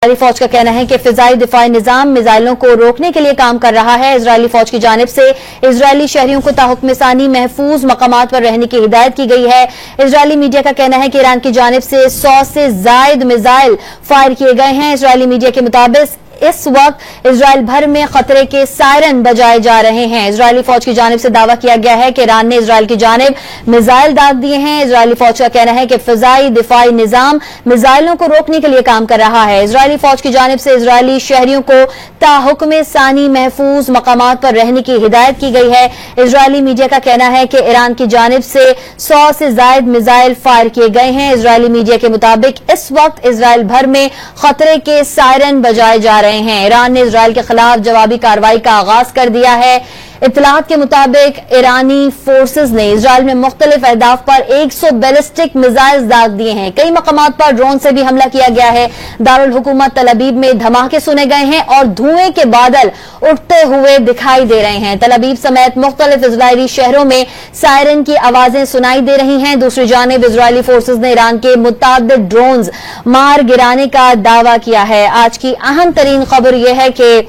اسرائیلی فوج کا کہنا ہے کہ فضائی دفاعی نظام میزائلوں کو روکنے کے لیے کام کر رہا ہے۔ اسرائیلی فوج کی جانب سے اسرائیلی شہریوں کو تاحکم ثانی محفوظ مقامات پر رہنے کی ہدایت کی گئی ہے۔ اسرائیلی میڈیا کا کہنا ہے کہ ایران کی جانب سے 100 سے زائد میزائل فائر کیے گئے ہیں۔ اسرائیلی میڈیا کے مطابق اس وقت اسرائیل بھر میں خطرے کے سائرن بجائے جا رہے ہیں۔ اسرائیلی فوج کی جانب سے دعویٰ کیا گیا ہے کہ ایران نے اسرائیل کی جانب میزائل داغ دیے ہیں۔ اسرائیلی فوج کا کہنا ہے کہ فضائی دفاعی نظام میزائلوں کو روکنے کے لیے کام کر رہا ہے۔ اسرائیلی فوج کی جانب سے اسرائیلی شہریوں کو تاحکم ثانی محفوظ مقامات پر رہنے کی ہدایت کی گئی ہے۔ اسرائیلی میڈیا کا کہنا ہے کہ ایران کی جانب سے 100 سے زائد میزائل فائر کیے گئے ہیں۔ اسرائیلی میڈیا کے مطابق اس وقت اسرائیل بھر میں خطرے کے سائرن بجائے جا رہے ہیں۔ ایران نے اسرائیل کے خلاف جوابی کارروائی کا آغاز کر دیا ہے۔ اطلاعات کے مطابق ایرانی فورسز نے اسرائیل میں مختلف اہداف پر 100 بیلسٹک میزائل داغ دیے ہیں۔ کئی مقامات پر ڈرون سے بھی حملہ کیا گیا ہے۔ دارالحکومت تل ابیب میں دھماکے سنے گئے ہیں اور دھوئیں کے بادل اٹھتے ہوئے دکھائی دے رہے ہیں۔ تل ابیب سمیت مختلف اسرائیلی شہروں میں سائرن کی آوازیں سنائی دے رہی ہیں۔ دوسری جانب اسرائیلی فورسز نے ایران کے متعدد ڈرونز مار گرانے کا دعویٰ کیا ہے۔ آج کی اہم ترین خبر یہ ہے کہ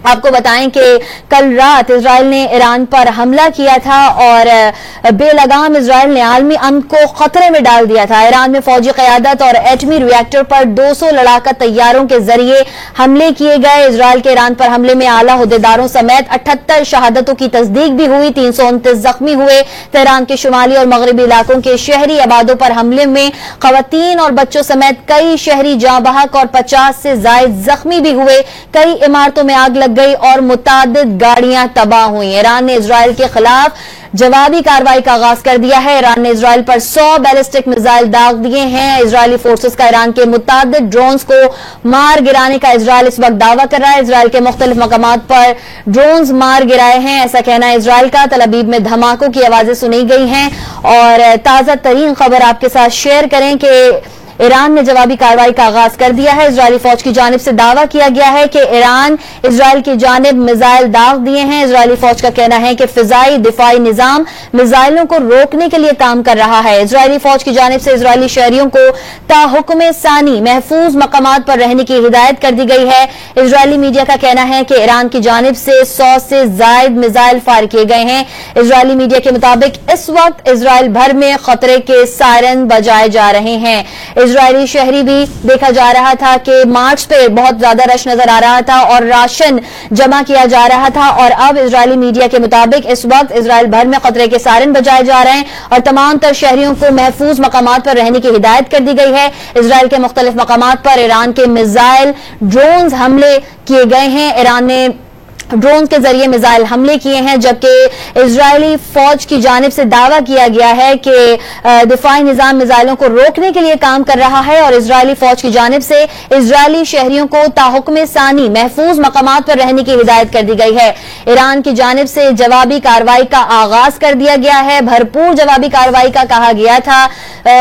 آپ کو بتائیں کہ کل رات اسرائیل نے ایران پر حملہ کیا تھا اور بے لگام اسرائیل نے عالمی امن کو خطرے میں ڈال دیا تھا۔ ایران میں فوجی قیادت اور ایٹمی ری ایکٹر پر 200 لڑاکا طیاروں کے ذریعے حملے کیے گئے۔ اسرائیل کے ایران پر حملے میں اعلیٰ عہدیداروں سمیت 78 شہادتوں کی تصدیق بھی ہوئی، 329 زخمی ہوئے۔ تہران کے شمالی اور مغربی علاقوں کے شہری آبادوں پر حملے میں خواتین اور بچوں سمیت کئی شہری جاں بحق اور 50 سے زائد زخمی بھی ہوئے۔ کئی عمارتوں میں آگ لگ گئی اور متعدد گاڑیاں تباہ ہوئیں۔ ایران نے اسرائیل کے خلاف جوابی کارروائی کا آغاز کر دیا ہے۔ ایران نے اسرائیل پر 100 بیلسٹک میزائل داغ دیے ہیں۔ اسرائیلی فورسز کا ایران کے متعدد ڈرونز کو مار گرانے کا اسرائیل اس وقت دعویٰ کر رہا ہے۔ اسرائیل کے مختلف مقامات پر ڈرونز مار گرائے ہیں، ایسا کہنا ہے اسرائیل کا۔ تل ابیب میں دھماکوں کی آوازیں سنی گئی ہیں اور تازہ ترین خبر آپ کے ساتھ شیئر کریں کہ ایران نے جوابی کارروائی کا آغاز کر دیا ہے۔ اسرائیلی فوج کی جانب سے دعویٰ کیا گیا ہے کہ ایران اسرائیل کی جانب میزائل داغ دیے ہیں۔ اسرائیلی فوج کا کہنا ہے کہ فضائی دفاعی نظام میزائلوں کو روکنے کے لیے کام کر رہا ہے۔ اسرائیلی فوج کی جانب سے اسرائیلی شہریوں کو تاحکم ثانی محفوظ مقامات پر رہنے کی ہدایت کر دی گئی ہے۔ اسرائیلی میڈیا کا کہنا ہے کہ ایران کی جانب سے 100 سے زائد میزائل فائر کیے گئے ہیں۔ اسرائیلی میڈیا کے مطابق اس وقت اسرائیل بھر میں خطرے کے سائرن بجائے جا رہے ہیں۔ اسرائیلی شہری بھی دیکھا جا رہا تھا کہ مارچ پہ بہت زیادہ رش نظر آ رہا تھا اور راشن جمع کیا جا رہا تھا، اور اب اسرائیلی میڈیا کے مطابق اس وقت اسرائیل بھر میں خطرے کے سائرن بجائے جا رہے ہیں اور تمام تر شہریوں کو محفوظ مقامات پر رہنے کی ہدایت کر دی گئی ہے۔ اسرائیل کے مختلف مقامات پر ایران کے میزائل ڈرونز حملے کیے گئے ہیں۔ ایران نے ڈرون کے ذریعے میزائل حملے کیے ہیں، جبکہ اسرائیلی فوج کی جانب سے دعویٰ کیا گیا ہے کہ دفاعی نظام میزائلوں کو روکنے کے لیے کام کر رہا ہے اور اسرائیلی فوج کی جانب سے اسرائیلی شہریوں کو تاحکم ثانی محفوظ مقامات پر رہنے کی ہدایت کر دی گئی ہے۔ ایران کی جانب سے جوابی کارروائی کا آغاز کر دیا گیا ہے، بھرپور جوابی کارروائی کا کہا گیا تھا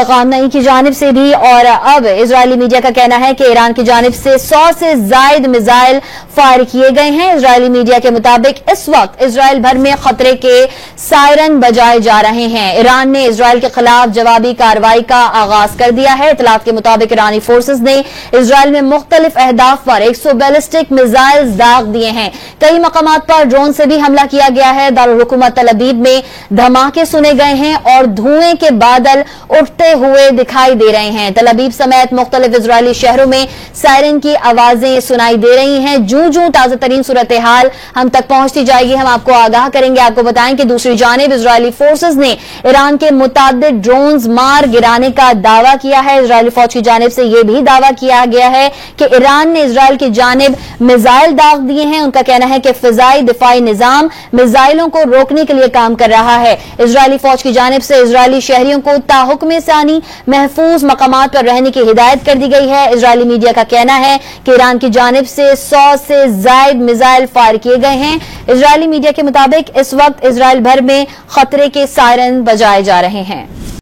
خامنئی کی جانب سے بھی، اور اب اسرائیلی میڈیا کا کہنا ہے کہ ایران کی جانب سے 100 سے زائد میزائل فائر کیے گئے ہیں۔ اسرائیلی میڈیا کے مطابق اس وقت اسرائیل بھر میں خطرے کے سائرن بجائے جا رہے ہیں۔ ایران نے اسرائیل کے خلاف جوابی کارروائی کا آغاز کر دیا ہے۔ اطلاعات کے مطابق ایرانی فورسز نے اسرائیل میں مختلف اہداف پر 100 بیلسٹک میزائل داغ دیے ہیں۔ کئی مقامات پر ڈرون سے بھی حملہ کیا گیا ہے۔ دارالحکومت تل ابیب میں دھماکے سنے گئے ہیں اور دھوئیں کے بادل اٹھتے ہوئے دکھائی دے رہے ہیں۔ تل ابیب سمیت مختلف اسرائیلی شہروں میں سائرن کی آوازیں سنائی دے رہی ہیں۔ جوں تازہ ترین صورتحال ہم تک پہنچتی جائے گی ہم آپ کو آگاہ کریں گے۔ آپ کو بتائیں کہ دوسری جانب اسرائیلی فورسز نے ایران کے متعدد ڈرونز مار گرانے کا دعویٰ کیا ہے۔ اسرائیلی فوج کی جانب سے یہ بھی دعویٰ کیا گیا ہے کہ ایران نے اسرائیل کی جانب میزائل داغ دیے ہیں۔ ان کا کہنا ہے کہ فضائی دفاعی نظام میزائلوں کو روکنے کے لیے کام کر رہا ہے۔ اسرائیلی فوج کی جانب سے اسرائیلی شہریوں کو تاحکم ثانی محفوظ مقامات پر رہنے کی ہدایت کر دی گئی ہے۔ اسرائیلی میڈیا کا کہنا ہے کہ ایران کی جانب سے 100 سے زائد میزائل فائر کیے گئے ہیں۔ اسرائیلی میڈیا کے مطابق اس وقت اسرائیل بھر میں خطرے کے سائرن بجائے جا رہے ہیں۔